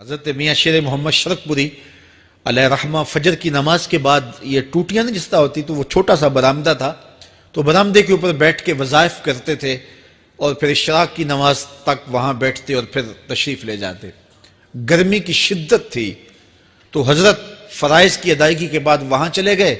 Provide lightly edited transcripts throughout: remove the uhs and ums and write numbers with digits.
حضرت میاں شیر محمد شرک پوری علیہ رحمہ فجر کی نماز کے بعد یہ ٹوٹیاں نہیں جس طرح ہوتی تو وہ چھوٹا سا برآمدہ تھا تو برآمدے کے اوپر بیٹھ کے وظائف کرتے تھے اور پھر اشراق کی نماز تک وہاں بیٹھتے اور پھر تشریف لے جاتے. گرمی کی شدت تھی تو حضرت فرائض کی ادائیگی کے بعد وہاں چلے گئے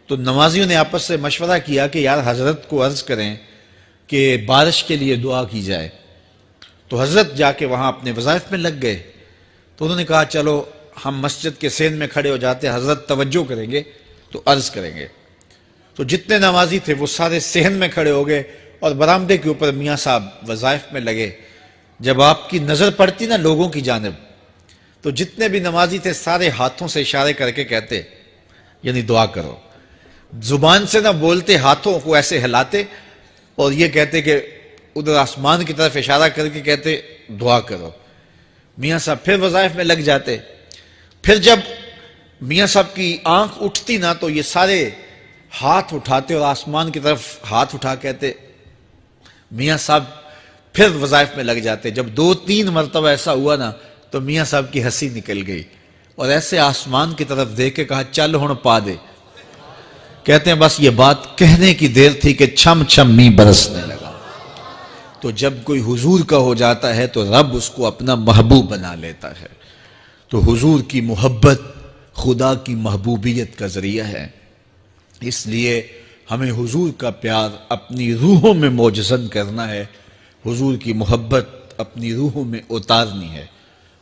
تو نمازیوں نے آپس سے مشورہ کیا کہ یار حضرت کو عرض کریں کہ بارش کے لیے دعا کی جائے. تو حضرت جا کے وہاں اپنے وظائف میں لگ گئے تو انہوں نے کہا چلو ہم مسجد کے سین میں کھڑے ہو جاتے ہیں, حضرت توجہ کریں گے تو عرض کریں گے. تو جتنے نمازی تھے وہ سارے صحن میں کھڑے ہو گئے اور برآمدے کے اوپر میاں صاحب وظائف میں لگے. جب آپ کی نظر پڑتی نا لوگوں کی جانب تو جتنے بھی نمازی تھے سارے ہاتھوں سے اشارے کر کے کہتے یعنی دعا کرو. زبان سے نہ بولتے, ہاتھوں کو ایسے ہلاتے اور یہ کہتے کہ ادھر آسمان کی طرف اشارہ کر کے کہتے دعا کرو. میاں صاحب پھر وظائف میں لگ جاتے. پھر جب میاں صاحب کی آنکھ اٹھتی نا تو یہ سارے ہاتھ اٹھاتے اور آسمان کی طرف ہاتھ اٹھا کہتے. میاں صاحب پھر وظائف میں لگ جاتے. جب 2-3 مرتبہ ایسا ہوا نا تو میاں صاحب کی ہنسی نکل گئی اور ایسے آسمان کی طرف دیکھ کے کہا چل ہن پا دے. کہتے ہیں بس یہ بات کہنے کی دیر تھی کہ چھم چھم می برسنے لگا. تو جب کوئی حضور کا ہو جاتا ہے تو رب اس کو اپنا محبوب بنا لیتا ہے. تو حضور کی محبت خدا کی محبوبیت کا ذریعہ ہے. اس لیے ہمیں حضور کا پیار اپنی روحوں میں موجزن کرنا ہے, حضور کی محبت اپنی روحوں میں اتارنی ہے,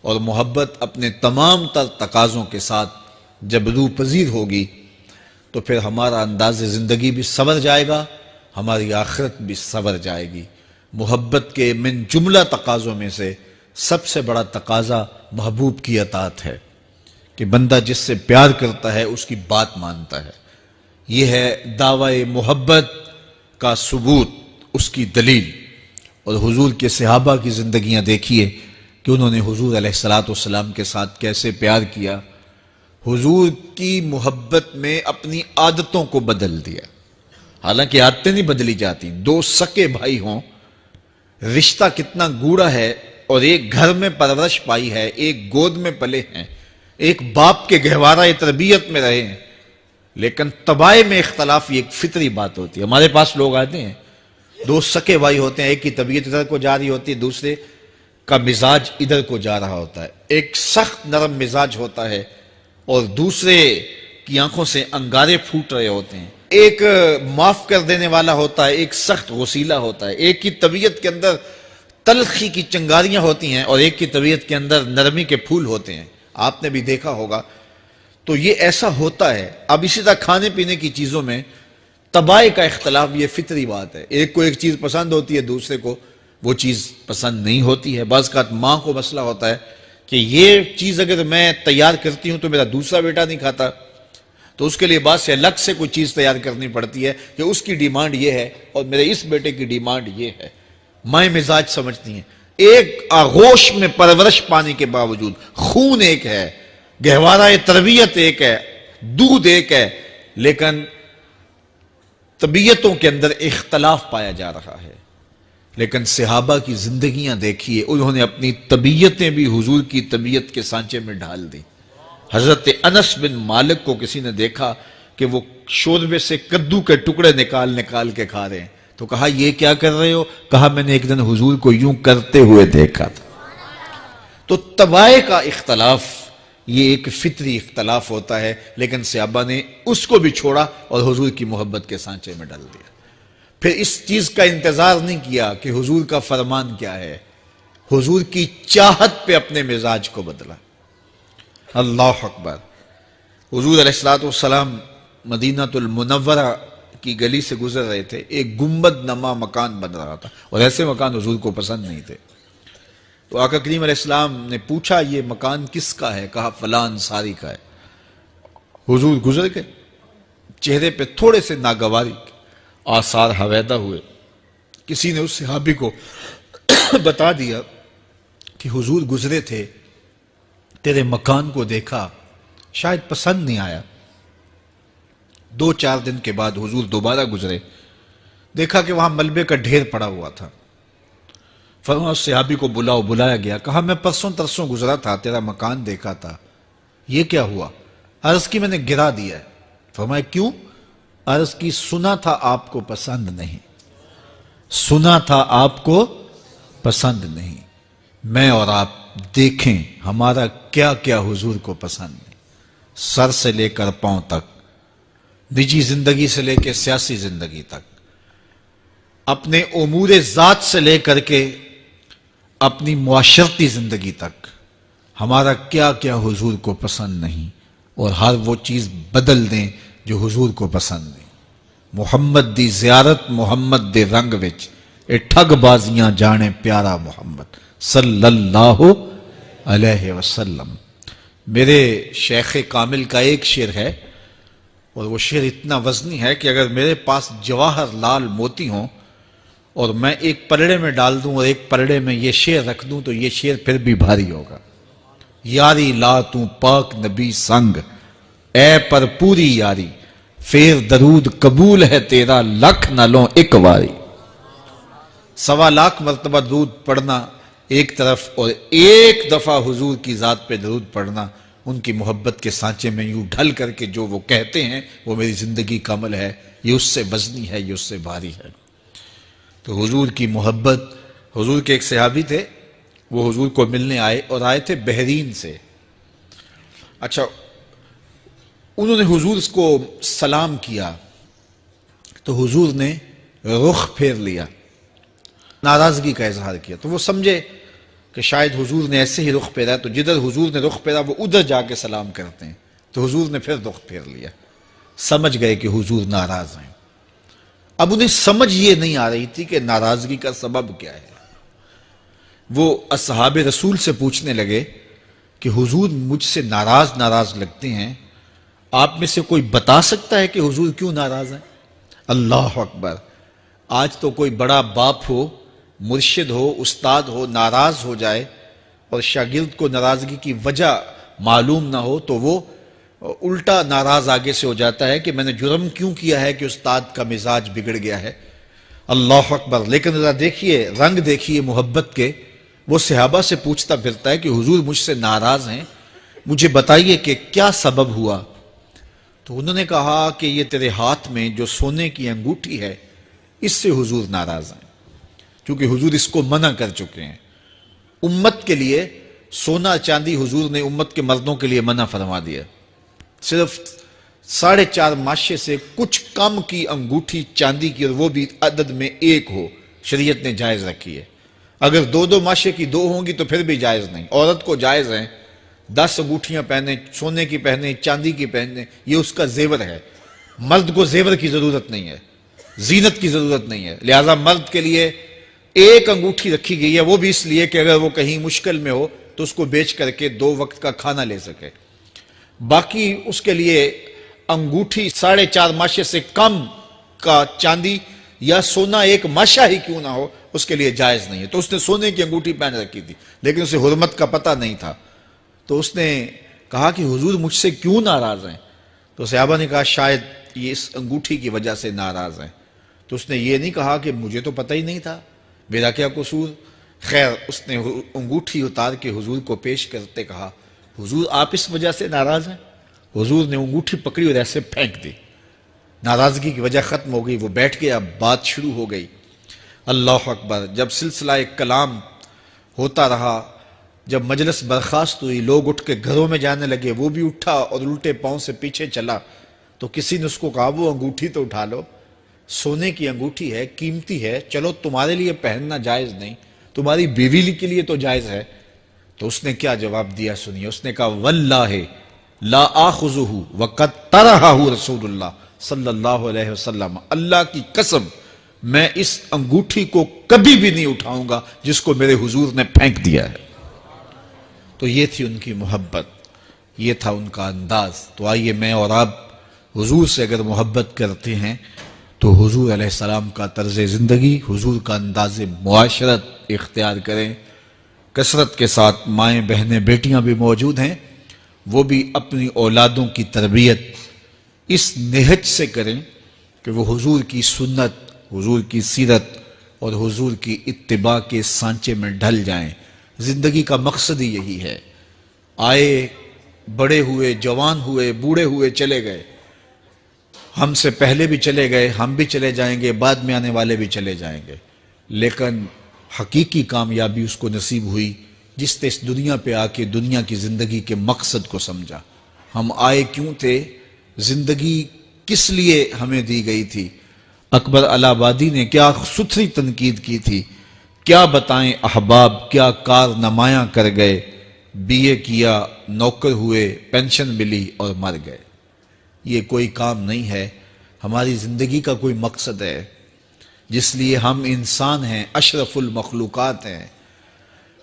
اور محبت اپنے تمام تر تقاضوں کے ساتھ جب روح پذیر ہوگی تو پھر ہمارا انداز زندگی بھی سنور جائے گا, ہماری آخرت بھی سنور جائے گی. محبت کے من جملہ تقاضوں میں سے سب سے بڑا تقاضا محبوب کی اطاعت ہے کہ بندہ جس سے پیار کرتا ہے اس کی بات مانتا ہے. یہ ہے دعوی محبت کا ثبوت, اس کی دلیل. اور حضور کے صحابہ کی زندگیاں دیکھیے کہ انہوں نے حضور علیہ السلام کے ساتھ کیسے پیار کیا. حضور کی محبت میں اپنی عادتوں کو بدل دیا. حالانکہ عادتیں نہیں بدلی جاتی. 2 سکے بھائی ہوں, رشتہ کتنا گوڑا ہے, اور ایک گھر میں پرورش پائی ہے, ایک گود میں پلے ہیں, ایک باپ کے گہوارہ تربیت میں رہے ہیں, لیکن طبائع میں اختلاف یہ ایک فطری بات ہوتی ہے. ہمارے پاس لوگ آتے ہیں 2 سکے بھائی ہوتے ہیں, ایک کی طبیعت ادھر کو جا رہی ہوتی ہے, دوسرے کا مزاج ادھر کو جا رہا ہوتا ہے. ایک سخت نرم مزاج ہوتا ہے اور دوسرے کی آنکھوں سے انگارے پھوٹ رہے ہوتے ہیں. ایک معاف کر دینے والا ہوتا ہے, ایک سخت غصیلہ ہوتا ہے. ایک کی طبیعت کے اندر تلخی کی چنگاریاں ہوتی ہیں اور ایک کی طبیعت کے اندر نرمی کے پھول ہوتے ہیں. آپ نے بھی دیکھا ہوگا. تو یہ ایسا ہوتا ہے. اب اسی طرح کھانے پینے کی چیزوں میں طبائع کا اختلاف یہ فطری بات ہے. ایک کو ایک چیز پسند ہوتی ہے, دوسرے کو وہ چیز پسند نہیں ہوتی ہے. بعض اوقات ماں کو مسئلہ ہوتا ہے کہ یہ چیز اگر میں تیار کرتی ہوں تو میرا دوسرا بیٹا نہیں کھاتا, تو اس کے لیے بعض سے الگ سے کوئی چیز تیار کرنی پڑتی ہے کہ اس کی ڈیمانڈ یہ ہے اور میرے اس بیٹے کی ڈیمانڈ یہ ہے. مائیں مزاج سمجھتی ہیں. ایک آغوش میں پرورش پانے کے باوجود خون ایک ہے, گہوارہ تربیت ایک ہے, دودھ ایک ہے, لیکن طبیعتوں کے اندر اختلاف پایا جا رہا ہے. لیکن صحابہ کی زندگیاں دیکھیے, انہوں نے اپنی طبیعتیں بھی حضور کی طبیعت کے سانچے میں ڈھال دی. حضرت انس بن مالک کو کسی نے دیکھا کہ وہ شوربے سے کدو کے ٹکڑے نکال کے کھا رہے ہیں, تو کہا یہ کیا کر رہے ہو؟ کہا میں نے ایک دن حضور کو یوں کرتے ہوئے دیکھا تھا. تو طبائع کا اختلاف یہ ایک فطری اختلاف ہوتا ہے, لیکن صحابہ نے اس کو بھی چھوڑا اور حضور کی محبت کے سانچے میں ڈال دیا. پھر اس چیز کا انتظار نہیں کیا کہ حضور کا فرمان کیا ہے, حضور کی چاہت پہ اپنے مزاج کو بدلا. اللہ اکبر. حضور علیہ السلام مدینہ المنورہ کی گلی سے گزر رہے تھے, ایک گنبد نما مکان بن رہا تھا, اور ایسے مکان حضور کو پسند نہیں تھے. تو آقا کریم علیہ السلام نے پوچھا یہ مکان کس کا ہے؟ کہا فلاں انصاری کا ہے. حضور گزر گئے, چہرے پہ تھوڑے سے ناگواری آثار حویدہ ہوئے. کسی نے اس صحابی کو بتا دیا کہ حضور گزرے تھے, تیرے مکان کو دیکھا, شاید پسند نہیں آیا. 2-4 دن کے بعد حضور دوبارہ گزرے, دیکھا کہ وہاں ملبے کا ڈھیر پڑا ہوا تھا. فرمایا اس صحابی کو بلاؤ، بلایا گیا، کہا میں پرسوں ترسوں گزرا تھا، تیرا مکان دیکھا تھا، یہ کیا ہوا؟ عرض کی میں نے گرا دیا ہے۔ فرمایا کیوں؟ عرض کی سنا تھا آپ کو پسند نہیں، سنا تھا آپ کو پسند نہیں، میں اور آپ دیکھیں ہمارا کیا کیا حضور کو پسند ہے، سر سے لے کر پاؤں تک، نجی زندگی سے لے کے سیاسی زندگی تک، اپنے امور ذات سے لے کر کے اپنی معاشرتی زندگی تک، ہمارا کیا کیا حضور کو پسند نہیں، اور ہر وہ چیز بدل دیں جو حضور کو پسند نہیں۔ محمد دی زیارت محمد دے رنگ وچ، اے ٹھگ بازیاں جانے پیارا محمد صلی اللہ علیہ وسلم۔ میرے شیخ کامل کا ایک شعر ہے، اور وہ شعر اتنا وزنی ہے کہ اگر میرے پاس جواہر لال موتی ہوں اور میں ایک پلڑے میں ڈال دوں اور ایک پلڑے میں یہ شعر رکھ دوں تو یہ شعر پھر بھی بھاری ہوگا۔ یاری لا تو پاک نبی سنگ، اے پر پوری یاری، پھر درود قبول ہے تیرا لکھ نہ لوں ایک واری۔ 1.25 لاکھ مرتبہ درود پڑھنا ایک طرف، اور ایک دفعہ حضور کی ذات پہ درود پڑھنا، ان کی محبت کے سانچے میں یوں ڈھل کر کے جو وہ کہتے ہیں وہ میری زندگی کا عمل ہے، یہ اس سے وزنی ہے، یہ اس سے بھاری ہے۔ تو حضور کی محبت، حضور کے ایک صحابی تھے، وہ حضور کو ملنے آئے، اور آئے تھے بحرین سے۔ اچھا، انہوں نے حضور کو سلام کیا تو حضور نے رخ پھیر لیا، ناراضگی کا اظہار کیا، تو وہ سمجھے کہ شاید حضور نے ایسے ہی رخ پھیرا، تو جدھر حضور نے رخ پھیرا وہ ادھر جا کے سلام کرتے ہیں، تو حضور نے پھر رخ پھیر لیا، سمجھ گئے کہ حضور ناراض ہیں۔ اب انہیں سمجھ یہ نہیں آ رہی تھی کہ ناراضگی کا سبب کیا ہے۔ وہ اصحاب رسول سے پوچھنے لگے کہ حضور مجھ سے ناراض لگتے ہیں، آپ میں سے کوئی بتا سکتا ہے کہ حضور کیوں ناراض ہیں؟ اللہ اکبر! آج تو کوئی بڑا باپ ہو، مرشد ہو، استاد ہو، ناراض ہو جائے اور شاگرد کو ناراضگی کی وجہ معلوم نہ ہو تو وہ الٹا ناراض آگے سے ہو جاتا ہے کہ میں نے جرم کیوں کیا ہے کہ استاد کا مزاج بگڑ گیا ہے۔ اللہ اکبر! لیکن ذرا دیکھیے، رنگ دیکھیے محبت کے، وہ صحابہ سے پوچھتا پھرتا ہے کہ حضور مجھ سے ناراض ہیں، مجھے بتائیے کہ کیا سبب ہوا؟ تو انہوں نے کہا کہ یہ تیرے ہاتھ میں جو سونے کی انگوٹھی ہے، اس سے حضور ناراض ہیں، کیونکہ حضور اس کو منع کر چکے ہیں۔ امت کے لیے سونا چاندی حضور نے امت کے مردوں کے لیے منع فرما دیا، صرف 4.5 ماشے سے کچھ کم کی انگوٹھی چاندی کی، اور وہ بھی عدد میں ایک ہو، شریعت نے جائز رکھی ہے۔ اگر 2 ماشے کی 2 ہوں گی تو پھر بھی جائز نہیں۔ عورت کو جائز ہیں 10 انگوٹھیاں پہنے، سونے کی پہنے، چاندی کی پہنے، یہ اس کا زیور ہے۔ مرد کو زیور کی ضرورت نہیں ہے، زینت کی ضرورت نہیں ہے، لہذا مرد کے لیے ایک انگوٹھی رکھی گئی ہے، وہ بھی اس لیے کہ اگر وہ کہیں مشکل میں ہو تو اس کو بیچ کر کے 2 وقت کا کھانا لے سکے۔ باقی اس کے لیے انگوٹھی 4.5 ماشے سے کم کا چاندی یا سونا 1 ماشا ہی کیوں نہ ہو، اس کے لیے جائز نہیں ہے۔ تو اس نے سونے کی انگوٹھی پہن رکھی تھی، لیکن اسے حرمت کا پتہ نہیں تھا، تو اس نے کہا کہ حضور مجھ سے کیوں ناراض ہیں؟ تو صحابہ نے کہا شاید یہ اس انگوٹھی کی وجہ سے ناراض ہیں۔ تو اس نے یہ نہیں کہا کہ مجھے تو پتہ ہی نہیں تھا، میرا کیا قصور؟ خیر، اس نے انگوٹھی اتار کے حضور کو پیش کرتے کہا حضور آپ اس وجہ سے ناراض ہیں؟ حضور نے انگوٹھی پکڑی اور ایسے پھینک دی، ناراضگی کی وجہ ختم ہو گئی، وہ بیٹھ گیا، بات شروع ہو گئی۔ اللہ اکبر! جب سلسلہ کلام ہوتا رہا، جب مجلس برخاست ہوئی، لوگ اٹھ کے گھروں میں جانے لگے، وہ بھی اٹھا اور الٹے پاؤں سے پیچھے چلا، تو کسی نے اس کو کہا وہ انگوٹھی تو اٹھا لو، سونے کی انگوٹھی ہے، قیمتی ہے، چلو تمہارے لیے پہننا جائز نہیں، تمہاری بیوی کے لیے تو جائز ہے۔ تو اس نے کیا جواب دیا سنیے، اس نے کہا واللہ لا آخذہ وقد طرحہ رسول اللہ صلی اللہ علیہ وسلم، اللہ کی قسم میں اس انگوٹھی کو کبھی بھی نہیں اٹھاؤں گا جس کو میرے حضور نے پھینک دیا ہے۔ تو یہ تھی ان کی محبت، یہ تھا ان کا انداز۔ تو آئیے میں اور آپ حضور سے اگر محبت کرتے ہیں تو حضور علیہ السلام کا طرز زندگی، حضور کا انداز معاشرت اختیار کریں۔ کثرت کے ساتھ مائیں بہنیں بیٹیاں بھی موجود ہیں، وہ بھی اپنی اولادوں کی تربیت اس نہج سے کریں کہ وہ حضور کی سنت، حضور کی سیرت، اور حضور کی اتباع کے سانچے میں ڈھل جائیں۔ زندگی کا مقصد ہی یہی ہے۔ آئے، بڑے ہوئے، جوان ہوئے، بوڑھے ہوئے، چلے گئے، ہم سے پہلے بھی چلے گئے، ہم بھی چلے جائیں گے، بعد میں آنے والے بھی چلے جائیں گے، لیکن حقیقی کامیابی اس کو نصیب ہوئی جس نے اس دنیا پہ آ کے دنیا کی زندگی کے مقصد کو سمجھا۔ ہم آئے کیوں تھے، زندگی کس لیے ہمیں دی گئی تھی۔ اکبر الہ آبادی نے کیا ستھری تنقید کی تھی، کیا بتائیں احباب کیا کارنمایاں کر گئے، بی اے کیا، نوکر ہوئے، پینشن ملی اور مر گئے۔ یہ کوئی کام نہیں ہے، ہماری زندگی کا کوئی مقصد ہے جس لیے ہم انسان ہیں، اشرف المخلوقات ہیں۔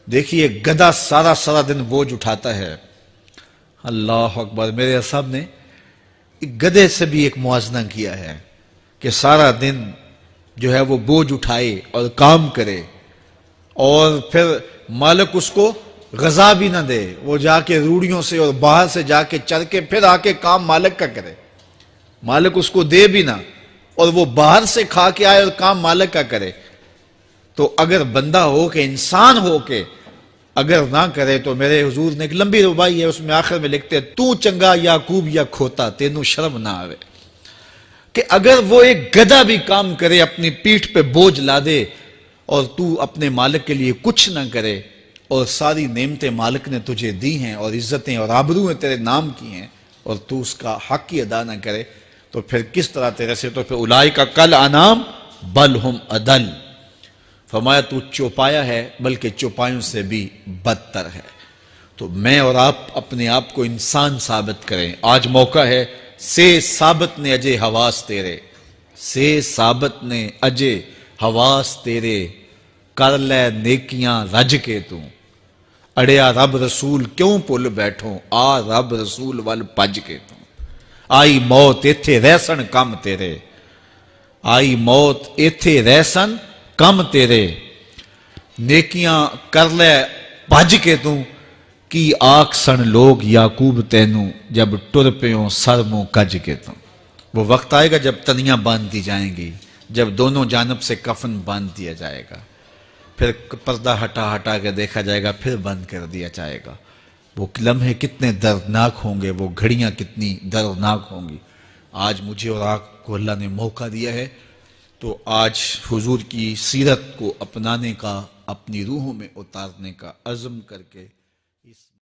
دیکھیے گدھا سارا دن بوجھ اٹھاتا ہے، اللہ اکبر۔ میرے صاحب نے ایک گدھے سے بھی ایک موازنہ کیا ہے کہ سارا دن جو ہے وہ بوجھ اٹھائے اور کام کرے، اور پھر مالک اس کو غذا بھی نہ دے، وہ جا کے روڑیوں سے اور باہر سے جا کے چر کے پھر آ کے کام مالک کا کرے، مالک اس کو دے بھی نہ، اور وہ باہر سے کھا کے آئے اور کام مالک کا کرے۔ تو اگر بندہ ہو کے، انسان ہو کے اگر نہ کرے تو میرے حضور نے ایک لمبی ربائی ہے، اس میں آخر میں لکھتے ہیں تو چنگا یعقوب یا کھوتا تینوں شرم نہ آوے، کہ اگر وہ ایک گدھا بھی کام کرے، اپنی پیٹھ پہ بوجھ لا دے، اور تو اپنے مالک کے لیے کچھ نہ کرے، اور ساری نعمتیں مالک نے تجھے دی ہیں اور عزتیں اور آبرویں تیرے نام کی ہیں، اور تو اس کا حق ہی ادا نہ کرے، تو پھر کس طرح تیرے سے، تو پھر اولئک کل انعام بل ہم اضل، فرمایا تو چوپایا ہے بلکہ چوپایوں سے بھی بدتر ہے۔ تو میں اور آپ اپنے آپ کو انسان ثابت کریں، آج موقع ہے۔ سے ثابت نے اجے حواس تیرے، سے ثابت نے اجے حواس تیرے، کر لے نیکیاں رج کے تو، اڑیا رب رسول کیوں پل بیٹھوں، آ رب رسول ول پج کے تو، آئی موت ایتھے رہسن کم تیرے، آئی موت ایتھے رہسن کم تیرے، نیکیاں کر لے بھج کے تو، کی آکھ سن لوگ یعقوب تینوں، جب ٹر پیوں سر منہ کج کے تو۔ وہ وقت آئے گا جب تنیاں باندھ دی جائیں گی، جب دونوں جانب سے کفن باندھ دیا جائے گا، پھر پردہ ہٹا کے دیکھا جائے گا، پھر بند کر دیا جائے گا۔ وہ لمحے کتنے دردناک ہوں گے، وہ گھڑیاں کتنی دردناک ہوں گی۔ آج مجھے اور آپ کو اللہ نے موقع دیا ہے، تو آج حضور کی سیرت کو اپنانے کا، اپنی روحوں میں اتارنے کا عزم کر کے اس